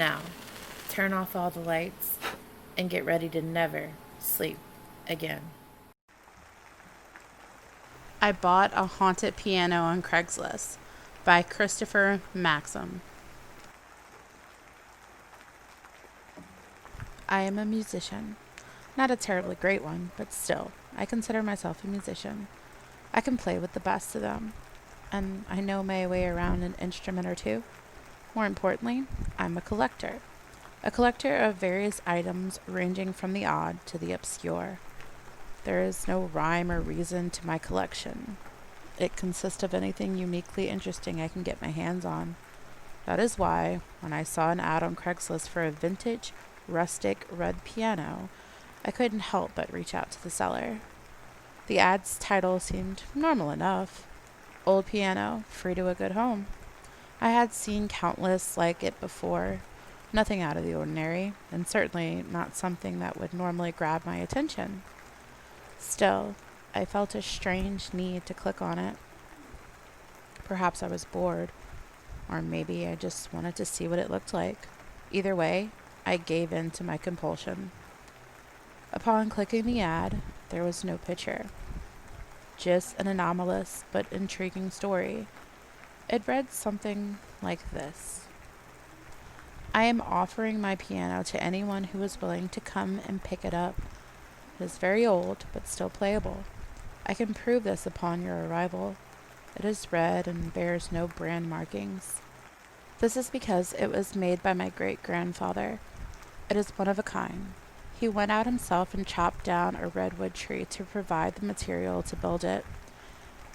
Now, turn off all the lights and get ready to never sleep again. I Bought a Haunted Piano on Craigslist by Christopher Maxim. I am a musician. Not a terribly great one, but still, I consider myself a musician. I can play with the best of them, and I know my way around an instrument or two. More importantly, I'm a collector. A collector of various items ranging from the odd to the obscure. There is no rhyme or reason to my collection. It consists of anything uniquely interesting I can get my hands on. That is why, when I saw an ad on Craigslist for a vintage, rustic red piano, I couldn't help but reach out to the seller. The ad's title seemed normal enough. Old piano, free to a good home. I had seen countless like it before. Nothing out of the ordinary, and certainly not something that would normally grab my attention. Still, I felt a strange need to click on it. Perhaps I was bored, or maybe I just wanted to see what it looked like. Either way, I gave in to my compulsion. Upon clicking the ad, there was no picture. Just an anomalous but intriguing story. It read something like this. I am offering my piano to anyone who is willing to come and pick it up. It is very old, but still playable. I can prove this upon your arrival. It is red and bears no brand markings. This is because it was made by my great-grandfather. It is one of a kind. He went out himself and chopped down a redwood tree to provide the material to build it.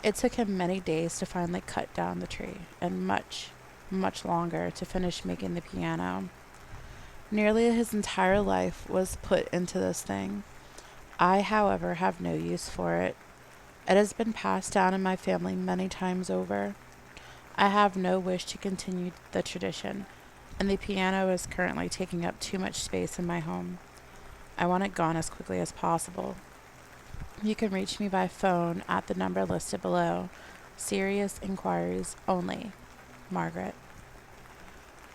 It took him many days to finally cut down the tree, and much, much longer to finish making the piano. Nearly his entire life was put into this thing. I, however, have no use for it. It has been passed down in my family many times over. I have no wish to continue the tradition, and the piano is currently taking up too much space in my home. I want it gone as quickly as possible. You can reach me by phone at the number listed below. Serious inquiries only. Margaret.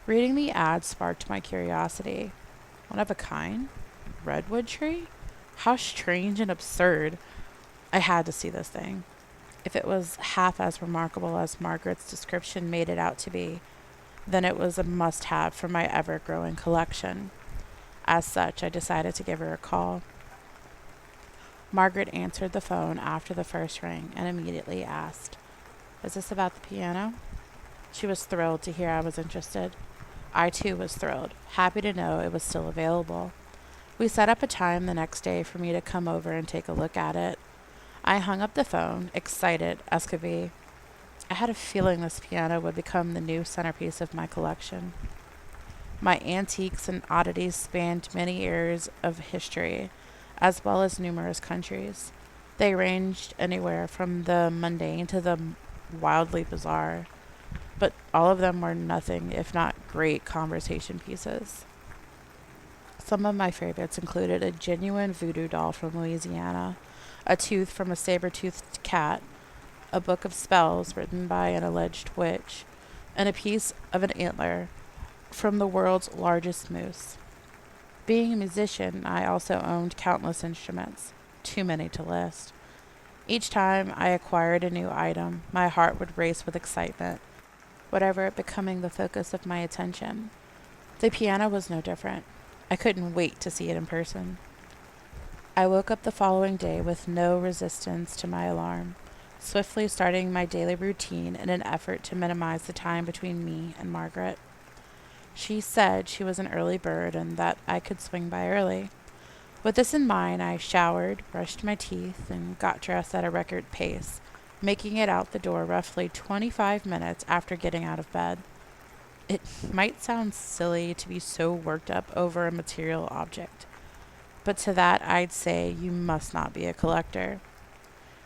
Reading the ad sparked my curiosity. One of a kind? Redwood tree? How strange and absurd. I had to see this thing. If it was half as remarkable as Margaret's description made it out to be, then it was a must-have for my ever-growing collection. As such, I decided to give her a call. Margaret answered the phone after the first ring and immediately asked, "Is this about the piano?" She was thrilled to hear I was interested. I too was thrilled, happy to know it was still available. We set up a time the next day for me to come over and take a look at it. I hung up the phone, excited as could be. I had a feeling this piano would become the new centerpiece of my collection. My antiques and oddities spanned many eras of history, as well as numerous countries. They ranged anywhere from the mundane to the wildly bizarre, but all of them were nothing if not great conversation pieces. Some of my favorites included a genuine voodoo doll from Louisiana, a tooth from a saber-toothed cat, a book of spells written by an alleged witch, and a piece of an antler from the world's largest moose. Being a musician, I also owned countless instruments, too many to list. Each time I acquired a new item, my heart would race with excitement, whatever it becoming the focus of my attention. The piano was no different. I couldn't wait to see it in person. I woke up the following day with no resistance to my alarm, swiftly starting my daily routine in an effort to minimize the time between me and Margaret. She said she was an early bird and that I could swing by early. With this in mind, I showered, brushed my teeth, and got dressed at a record pace, making it out the door roughly 25 minutes after getting out of bed. It might sound silly to be so worked up over a material object, but to that I'd say you must not be a collector.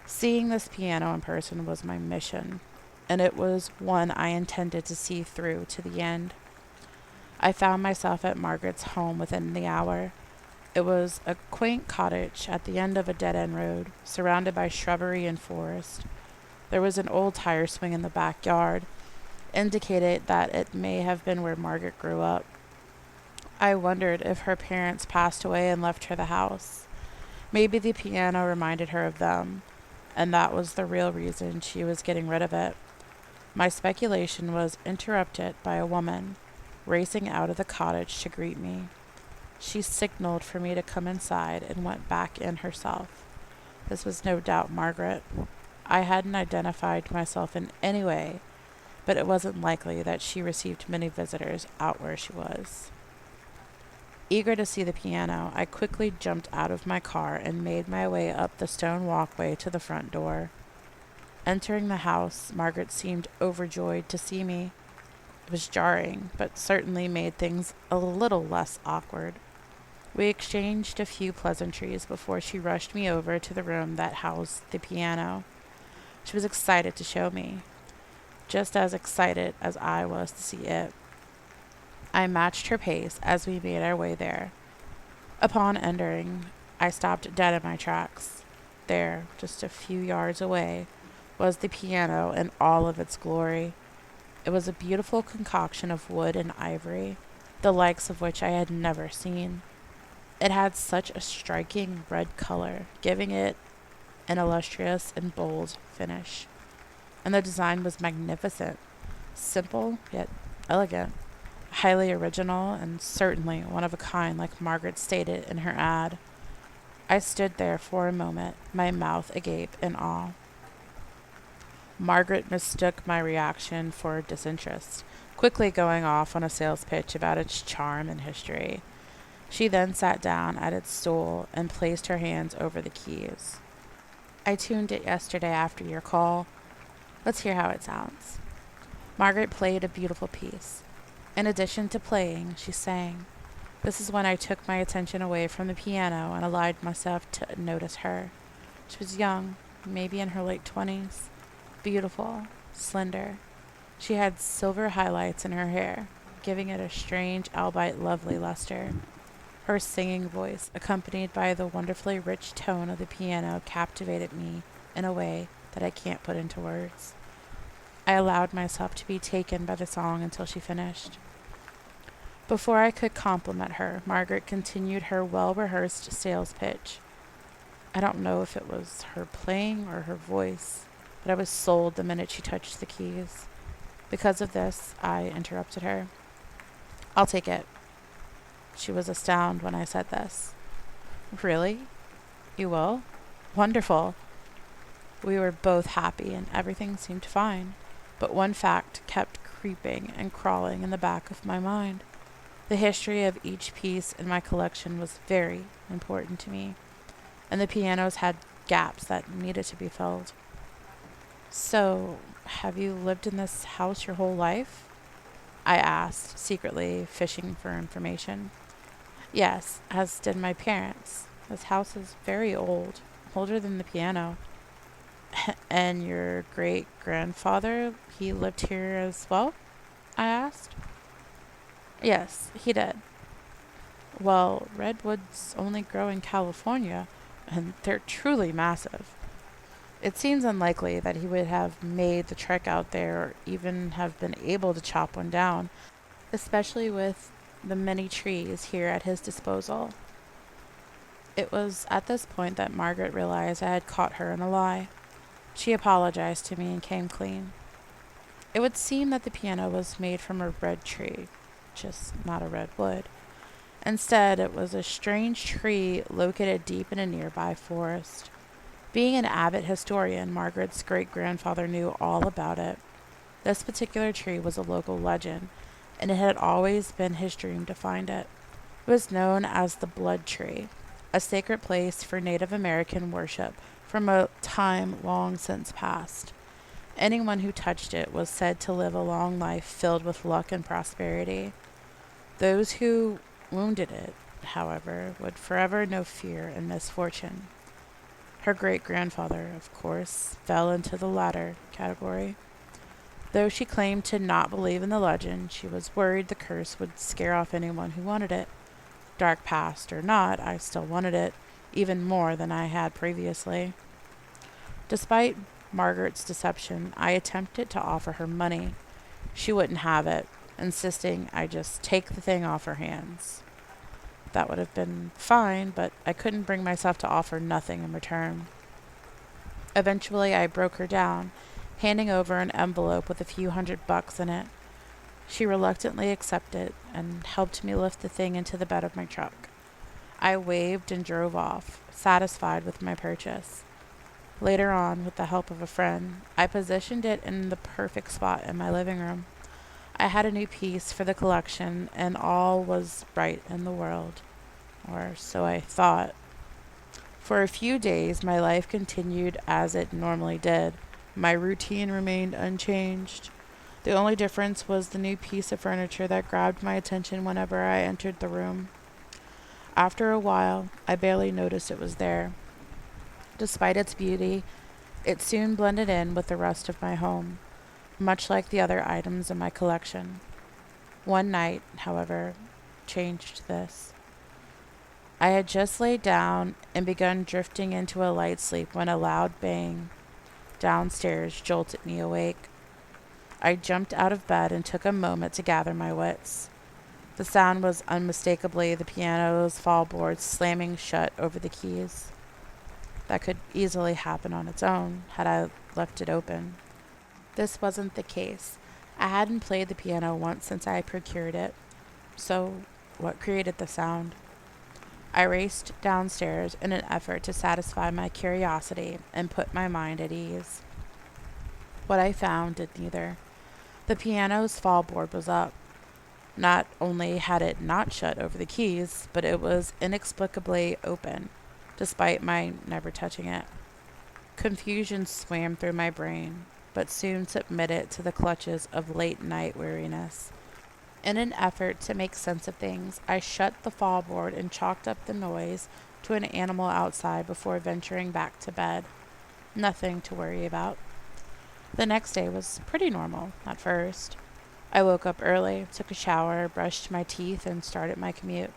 Seeing this piano in person was my mission, and it was one I intended to see through to the end. I found myself at Margaret's home within the hour. It was a quaint cottage at the end of a dead-end road, surrounded by shrubbery and forest. There was an old tire swing in the backyard, indicated that it may have been where Margaret grew up. I wondered if her parents passed away and left her the house. Maybe the piano reminded her of them, and that was the real reason she was getting rid of it. My speculation was interrupted by a woman racing out of the cottage to greet me. She signaled for me to come inside and went back in herself. This was no doubt Margaret. I hadn't identified myself in any way, but it wasn't likely that she received many visitors out where she was. Eager to see the piano, I quickly jumped out of my car and made my way up the stone walkway to the front door. Entering the house, Margaret seemed overjoyed to see me. It was jarring, but certainly made things a little less awkward. We exchanged a few pleasantries before she rushed me over to the room that housed the piano. She was excited to show me, just as excited as I was to see it. I matched her pace as we made our way there. Upon entering, I stopped dead in my tracks. There, just a few yards away, was the piano in all of its glory. It was a beautiful concoction of wood and ivory, the likes of which I had never seen. It had such a striking red color, giving it an illustrious and bold finish. And the design was magnificent, simple yet elegant, highly original, and certainly one of a kind like Margaret stated in her ad. I stood there for a moment, my mouth agape in awe. Margaret mistook my reaction for disinterest, quickly going off on a sales pitch about its charm and history. She then sat down at its stool and placed her hands over the keys. I tuned it yesterday after your call. Let's hear how it sounds. Margaret played a beautiful piece. In addition to playing, she sang. This is when I took my attention away from the piano and allowed myself to notice her. She was young, maybe in her late 20s, beautiful, slender. She had silver highlights in her hair, giving it a strange, albeit lovely luster. Her singing voice, accompanied by the wonderfully rich tone of the piano, captivated me in a way that I can't put into words. I allowed myself to be taken by the song until she finished. Before I could compliment her, Margaret continued her well-rehearsed sales pitch. I don't know if it was her playing or her voice, but I was sold the minute she touched the keys. Because of this, I interrupted her. I'll take it. She was astounded when I said this. Really? You will? Wonderful. We were both happy and everything seemed fine, but one fact kept creeping and crawling in the back of my mind. The history of each piece in my collection was very important to me, and the pianos had gaps that needed to be filled. So, have you lived in this house your whole life? I asked, secretly fishing for information. Yes, as did my parents. This house is very old, older than the piano. And your great-grandfather, he lived here as well? I asked. Yes, he did. Well, redwoods only grow in California, and they're truly massive. It seems unlikely that he would have made the trek out there or even have been able to chop one down, especially with the many trees here at his disposal. It was at this point that Margaret realized I had caught her in a lie. She apologized to me and came clean. It would seem that the piano was made from a red tree, just not a redwood. Instead, it was a strange tree located deep in a nearby forest. Being an avid historian, Margaret's great-grandfather knew all about it. This particular tree was a local legend, and it had always been his dream to find it. It was known as the Blood Tree, a sacred place for Native American worship from a time long since past. Anyone who touched it was said to live a long life filled with luck and prosperity. Those who wounded it, however, would forever know fear and misfortune. Her great-grandfather, of course, fell into the latter category. Though she claimed to not believe in the legend, she was worried the curse would scare off anyone who wanted it. Dark past or not, I still wanted it, even more than I had previously. Despite Margaret's deception, I attempted to offer her money. She wouldn't have it, insisting I just take the thing off her hands. that would have been fine, but I couldn't bring myself to offer nothing in return. Eventually, I broke her down, handing over an envelope with a few $100 in it. She reluctantly accepted and helped me lift the thing into the bed of my truck. I waved and drove off, satisfied with my purchase. Later on, with the help of a friend, I positioned it in the perfect spot in my living room. I had a new piece for the collection, and all was right in the world. Or so I thought. For a few days, my life continued as it normally did. My routine remained unchanged. The only difference was the new piece of furniture that grabbed my attention whenever I entered the room. After a while, I barely noticed it was there. Despite its beauty, it soon blended in with the rest of my home, much like the other items in my collection. One night, however, changed this. I had just laid down and begun drifting into a light sleep when a loud bang downstairs jolted me awake. I jumped out of bed and took a moment to gather my wits. The sound was unmistakably the piano's fallboard slamming shut over the keys. That could easily happen on its own, had I left it open. This wasn't the case. I hadn't played the piano once since I procured it. So, what created the sound? I raced downstairs in an effort to satisfy my curiosity and put my mind at ease. What I found did neither. The piano's fallboard was up. Not only had it not shut over the keys, but it was inexplicably open, despite my never touching it. Confusion swam through my brain, but soon submitted to the clutches of late-night weariness. In an effort to make sense of things, I shut the fallboard and chalked up the noise to an animal outside before venturing back to bed. Nothing to worry about. The next day was pretty normal at first. I woke up early, took a shower, brushed my teeth, and started my commute.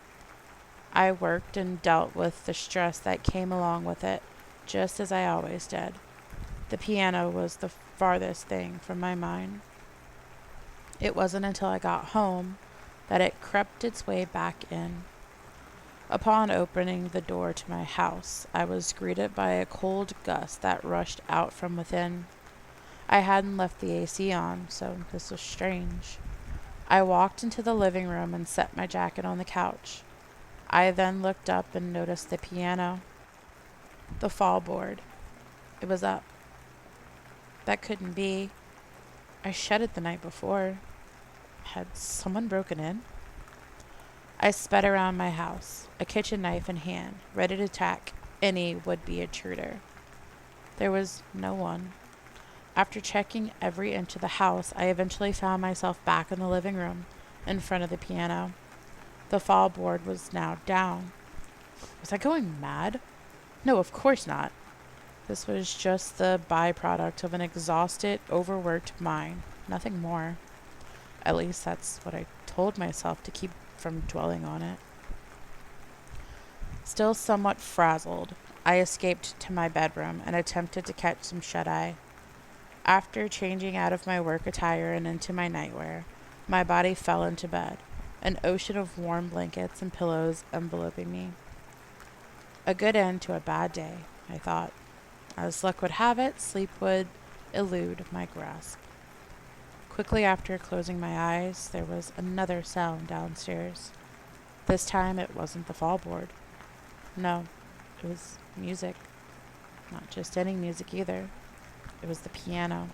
I worked and dealt with the stress that came along with it, just as I always did. The piano was the farthest thing from my mind. It wasn't until I got home that it crept its way back in. Upon opening the door to my house, I was greeted by a cold gust that rushed out from within. I hadn't left the AC on, so this was strange. I walked into the living room and set my jacket on the couch. I then looked up and noticed the piano. The fallboard. It was up. That couldn't be. I shut it the night before. Had someone broken in? I sped around my house, a kitchen knife in hand, ready to attack any would-be intruder. There was no one. After checking every inch of the house, I eventually found myself back in the living room, in front of the piano. The fallboard was now down. Was I going mad? No, of course not. This was just the byproduct of an exhausted, overworked mind, nothing more. At least that's what I told myself to keep from dwelling on it. Still somewhat frazzled, I escaped to my bedroom and attempted to catch some shut-eye. After changing out of my work attire and into my nightwear, my body fell into bed, an ocean of warm blankets and pillows enveloping me. A good end to a bad day, I thought. As luck would have it, sleep would elude my grasp. Quickly after closing my eyes, there was another sound downstairs. This time it wasn't the fallboard. No, it was music. Not just any music either. It was the piano.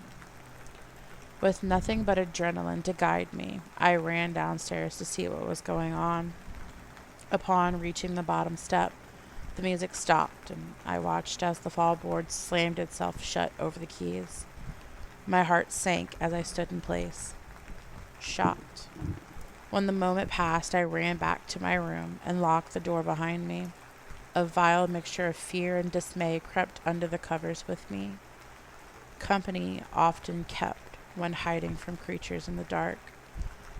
With nothing but adrenaline to guide me, I ran downstairs to see what was going on. Upon reaching the bottom step, the music stopped, and I watched as the fallboard slammed itself shut over the keys. My heart sank as I stood in place, shocked. When the moment passed, I ran back to my room and locked the door behind me. A vile mixture of fear and dismay crept under the covers with me. Company often kept when hiding from creatures in the dark,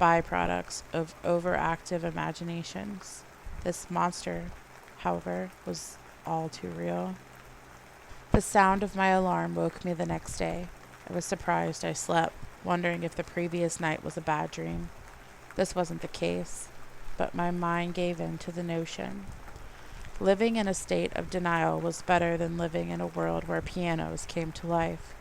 byproducts of overactive imaginations. This monster, however, was all too real. The sound of my alarm woke me the next day. I was surprised I slept, wondering if the previous night was a bad dream. This wasn't the case. but my mind gave in to the notion. Living in a state of denial was better than living in a world where pianos came to life.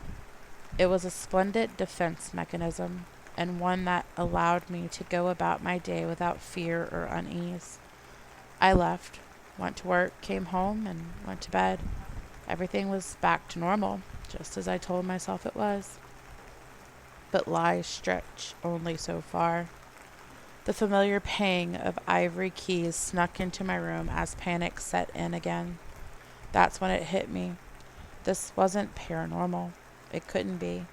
It was a splendid defense mechanism, and one that allowed me to go about my day without fear or unease. I left, went to work, came home, and went to bed. Everything was back to normal, just as I told myself it was. But lies stretch only so far. The familiar pang of ivory keys snuck into my room as panic set in again. That's when it hit me. This wasn't paranormal. It couldn't be.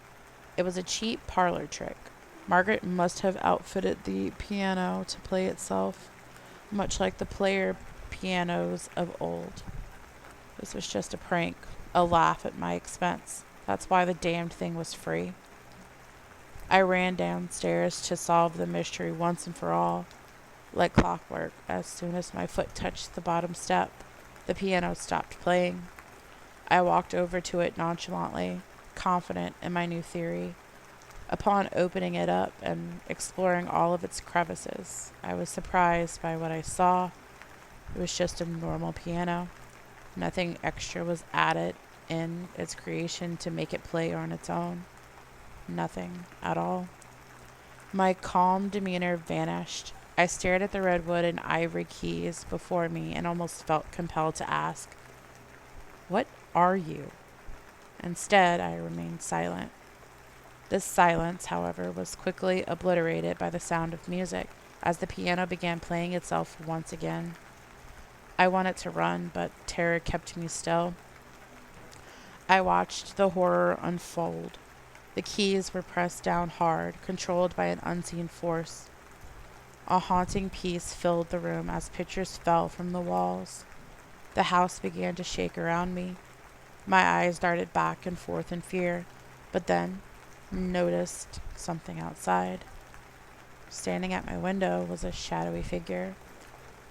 It was a cheap parlor trick. Margaret must have outfitted the piano to play itself, much like the player pianos of old. This was just a prank, a laugh at my expense. That's why the damned thing was free. I ran downstairs to solve the mystery once and for all. Like clockwork, as soon as my foot touched the bottom step, the piano stopped playing. I walked over to it nonchalantly, confident in my new theory. Upon opening it up and exploring all of its crevices, I was surprised by what I saw. It was just a normal piano. Nothing extra was added in its creation to make it play on its own. Nothing at all. My calm demeanor vanished. I stared at the redwood and ivory keys before me and almost felt compelled to ask, "What are you?" Instead, I remained silent. This silence, however, was quickly obliterated by the sound of music as the piano began playing itself once again. I wanted to run, but terror kept me still. I watched the horror unfold. The keys were pressed down hard, controlled by an unseen force. A haunting peace filled the room as pictures fell from the walls. The house began to shake around me. My eyes darted back and forth in fear, but then noticed something outside. Standing at my window was a shadowy figure.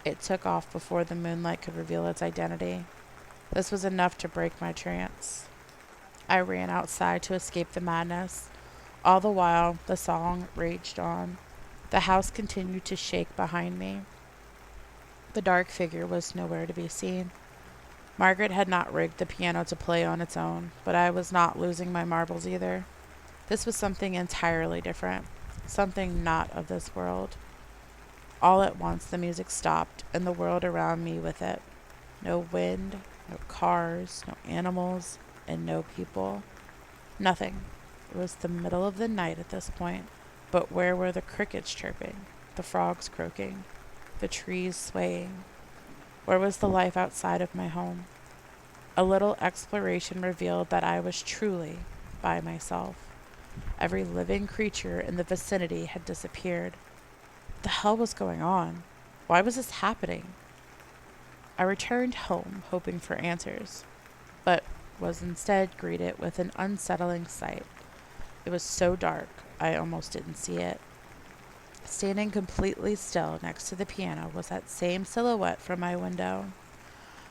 It took off before the moonlight could reveal its identity. This was enough to break my trance. I ran outside to escape the madness. All the while, the song raged on. The house continued to shake behind me. The dark figure was nowhere to be seen. Margaret had not rigged the piano to play on its own, but I was not losing my marbles either. This was something entirely different, something not of this world. All at once the music stopped, and the world around me with it. No wind, no cars, no animals, and no people. Nothing. It was the middle of the night at this point, but where were the crickets chirping, the frogs croaking, the trees swaying? Where was the life outside of my home? A little exploration revealed that I was truly by myself. Every living creature in the vicinity had disappeared. What the hell was going on? Why was this happening? I returned home, hoping for answers, but was instead greeted with an unsettling sight. It was so dark, I almost didn't see it. Standing completely still next to the piano was that same silhouette from my window.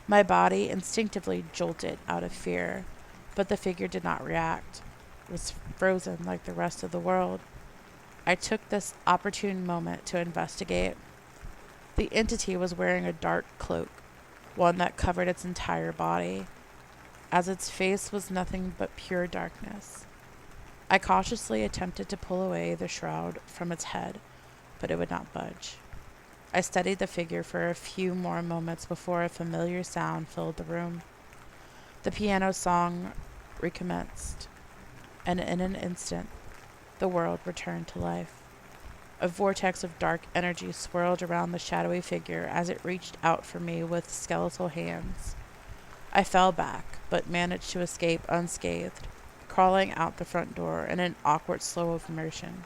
My body instinctively jolted out of fear, but the figure did not react. It was frozen like the rest of the world. I took this opportune moment to investigate. The entity was wearing a dark cloak, one that covered its entire body, as its face was nothing but pure darkness. I cautiously attempted to pull away the shroud from its head, but it would not budge. I studied the figure for a few more moments before a familiar sound filled the room. The piano song recommenced, and in an instant, the world returned to life. A vortex of dark energy swirled around the shadowy figure as it reached out for me with skeletal hands. I fell back, but managed to escape unscathed, crawling out the front door in an awkward slow motion.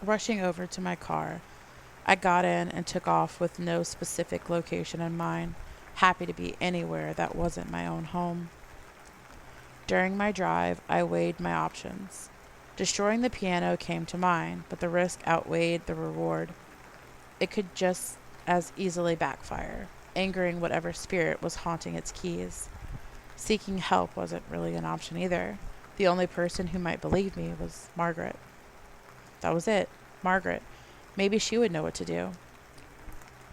Rushing over to my car, I got in and took off with no specific location in mind, happy to be anywhere that wasn't my own home. During my drive, I weighed my options. Destroying the piano came to mind, but the risk outweighed the reward. It could just as easily backfire, angering whatever spirit was haunting its keys. Seeking help wasn't really an option either. The only person who might believe me was Margaret. That was it. Margaret. Maybe she would know what to do.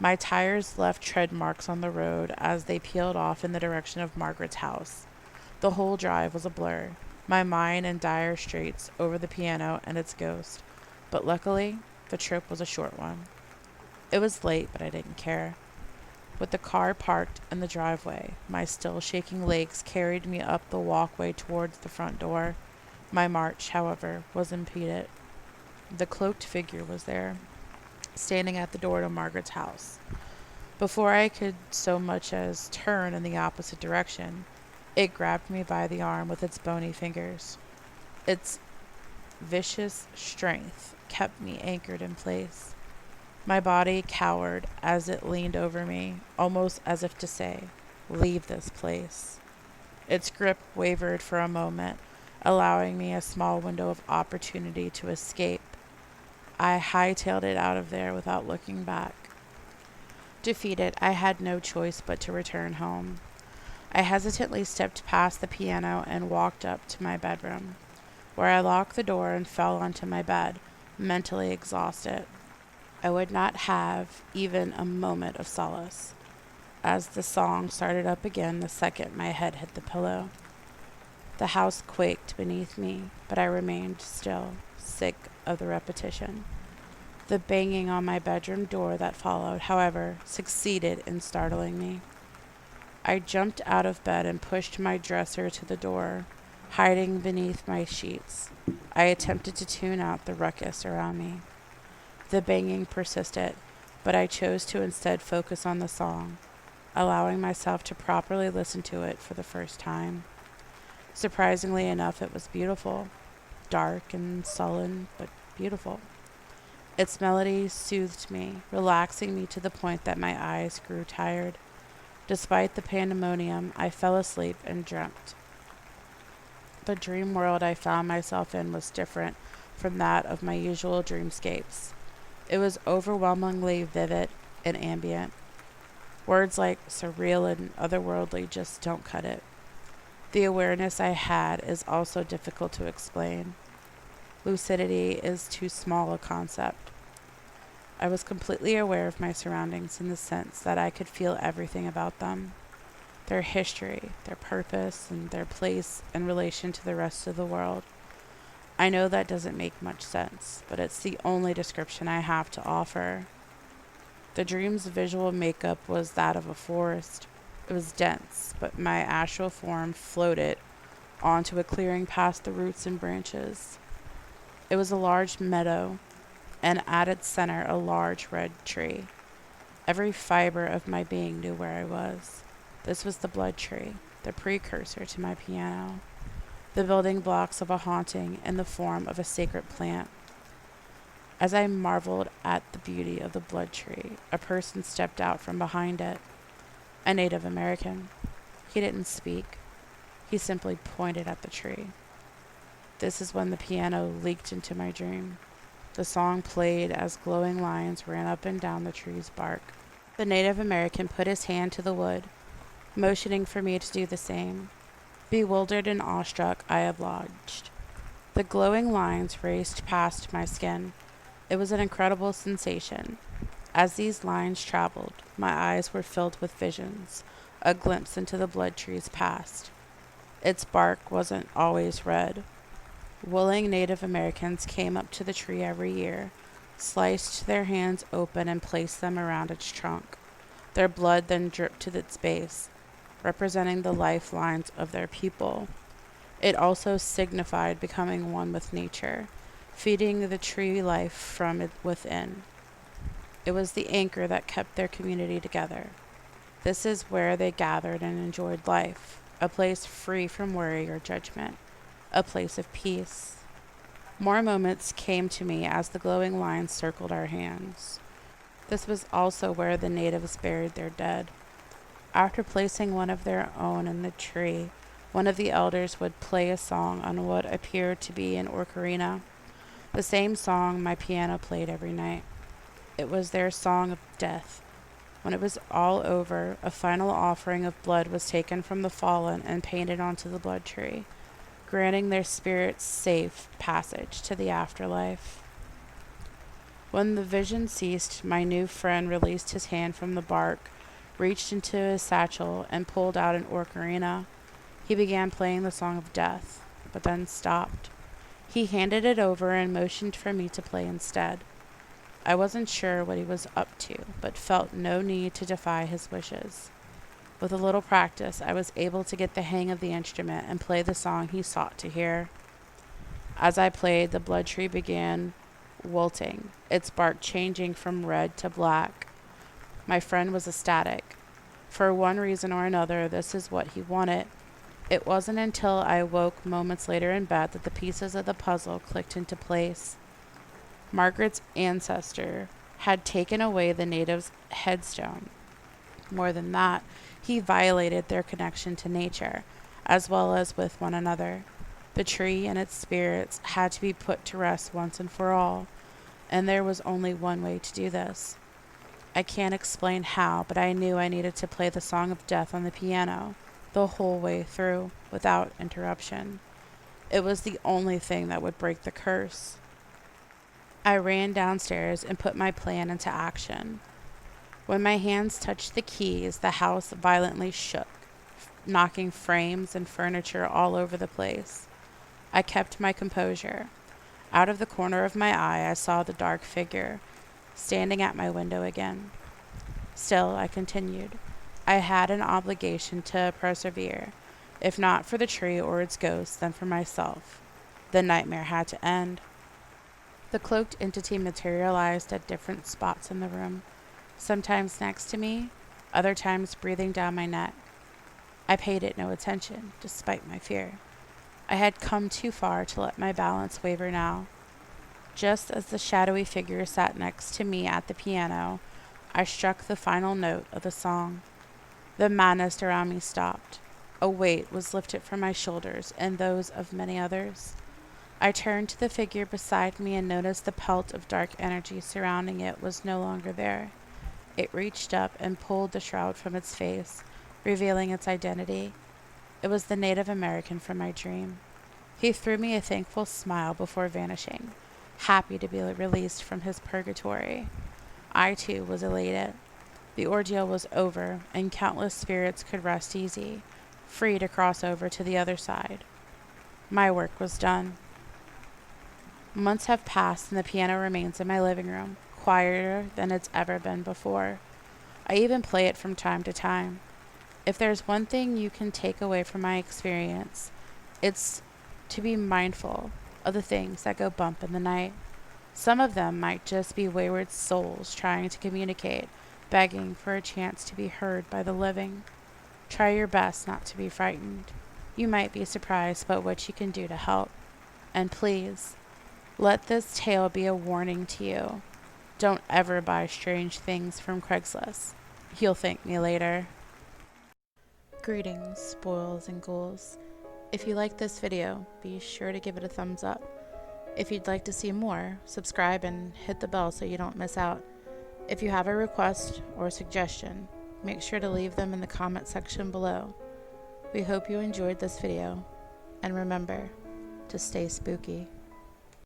My tires left tread marks on the road as they peeled off in the direction of Margaret's house. The whole drive was a blur, my mind in dire straits over the piano and its ghost. But luckily, the trip was a short one. It was late, but I didn't care. With the car parked in the driveway, my still shaking legs carried me up the walkway towards the front door. My march, however, was impeded. The cloaked figure was there, standing at the door to Margaret's house. Before I could so much as turn in the opposite direction, it grabbed me by the arm with its bony fingers. Its vicious strength kept me anchored in place. My body cowered as it leaned over me, almost as if to say, "Leave this place." Its grip wavered for a moment, allowing me a small window of opportunity to escape. I hightailed it out of there without looking back. Defeated, I had no choice but to return home. I hesitantly stepped past the piano and walked up to my bedroom, where I locked the door and fell onto my bed, mentally exhausted. I would not have even a moment of solace, as the song started up again the second my head hit the pillow. The house quaked beneath me, but I remained still, sick of the repetition. The banging on my bedroom door that followed, however, succeeded in startling me. I jumped out of bed and pushed my dresser to the door, hiding beneath my sheets. I attempted to tune out the ruckus around me. The banging persisted, but I chose to instead focus on the song, allowing myself to properly listen to it for the first time. Surprisingly enough, it was beautiful, dark and sullen, but beautiful. Its melody soothed me, relaxing me to the point that my eyes grew tired. Despite the pandemonium, I fell asleep and dreamt. The dream world I found myself in was different from that of my usual dreamscapes. It was overwhelmingly vivid and ambient. Words like surreal and otherworldly just don't cut it. The awareness I had is also difficult to explain. Lucidity is too small a concept. I was completely aware of my surroundings in the sense that I could feel everything about them. Their history, their purpose, and their place in relation to the rest of the world. I know that doesn't make much sense, but it's the only description I have to offer. The dream's visual makeup was that of a forest. It was dense, but my astral form floated onto a clearing past the roots and branches. It was a large meadow, and at its center a large red tree. Every fiber of my being knew where I was. This was the blood tree, the precursor to my piano, the building blocks of a haunting in the form of a sacred plant. As I marveled at the beauty of the blood tree, a person stepped out from behind it, a Native American. He didn't speak. He simply pointed at the tree. This is when the piano leaked into my dream. The song played as glowing lines ran up and down the tree's bark. The Native American put his hand to the wood, motioning for me to do the same. Bewildered and awestruck, I obliged. The glowing lines raced past my skin. It was an incredible sensation. As these lines traveled, my eyes were filled with visions, a glimpse into the blood tree's past. Its bark wasn't always red. Willing Native Americans came up to the tree every year, sliced their hands open and placed them around its trunk. Their blood then dripped to its base, representing the lifelines of their people. It also signified becoming one with nature, feeding the tree life from it within. It was the anchor that kept their community together. This is where they gathered and enjoyed life, a place free from worry or judgment, a place of peace. More moments came to me as the glowing lines circled our hands. This was also where the natives buried their dead. After placing one of their own in the tree, one of the elders would play a song on what appeared to be an ocarina, the same song my piano played every night. It was their song of death. When it was all over, a final offering of blood was taken from the fallen and painted onto the blood tree, granting their spirits safe passage to the afterlife. When the vision ceased, my new friend released his hand from the bark, reached into his satchel, and pulled out an ocarina. He began playing the Song of Death, but then stopped. He handed it over and motioned for me to play instead. I wasn't sure what he was up to, but felt no need to defy his wishes. With a little practice, I was able to get the hang of the instrument and play the song he sought to hear. As I played, the blood tree began wilting, its bark changing from red to black. My friend was ecstatic. For one reason or another, this is what he wanted. It wasn't until I woke moments later in bed that the pieces of the puzzle clicked into place. Margaret's ancestor had taken away the natives' headstone. More than that, he violated their connection to nature, as well as with one another. The tree and its spirits had to be put to rest once and for all, and there was only one way to do this. I can't explain how, but I knew I needed to play the Song of Death on the piano the whole way through, without interruption. It was the only thing that would break the curse. I ran downstairs and put my plan into action. When my hands touched the keys, the house violently shook, knocking frames and furniture all over the place. I kept my composure. Out of the corner of my eye, I saw the dark figure, standing at my window again. Still, I continued. I had an obligation to persevere, if not for the tree or its ghost, then for myself. The nightmare had to end. The cloaked entity materialized at different spots in the room, sometimes next to me, other times breathing down my neck. I paid it no attention, despite my fear. I had come too far to let my balance waver now. Just as the shadowy figure sat next to me at the piano, I struck the final note of the song. The madness around me stopped. A weight was lifted from my shoulders and those of many others. I turned to the figure beside me and noticed the pelt of dark energy surrounding it was no longer there. It reached up and pulled the shroud from its face, revealing its identity. It was the Native American from my dream. He threw me a thankful smile before vanishing, happy to be released from his purgatory. I, too, was elated. The ordeal was over, and countless spirits could rest easy, free to cross over to the other side. My work was done. Months have passed, and the piano remains in my living room, quieter than it's ever been before. I even play it from time to time. If there's one thing you can take away from my experience, it's to be mindful of the things that go bump in the night. Some of them might just be wayward souls trying to communicate, begging for a chance to be heard by the living. Try your best not to be frightened. You might be surprised about what you can do to help. And please, let this tale be a warning to you. Don't ever buy strange things from Craigslist. You'll thank me later. Greetings, spoils and ghouls. If you like this video, be sure to give it a thumbs up. If you'd like to see more, subscribe and hit the bell so you don't miss out. If you have a request or suggestion, make sure to leave them in the comment section below. We hope you enjoyed this video, and remember to stay spooky.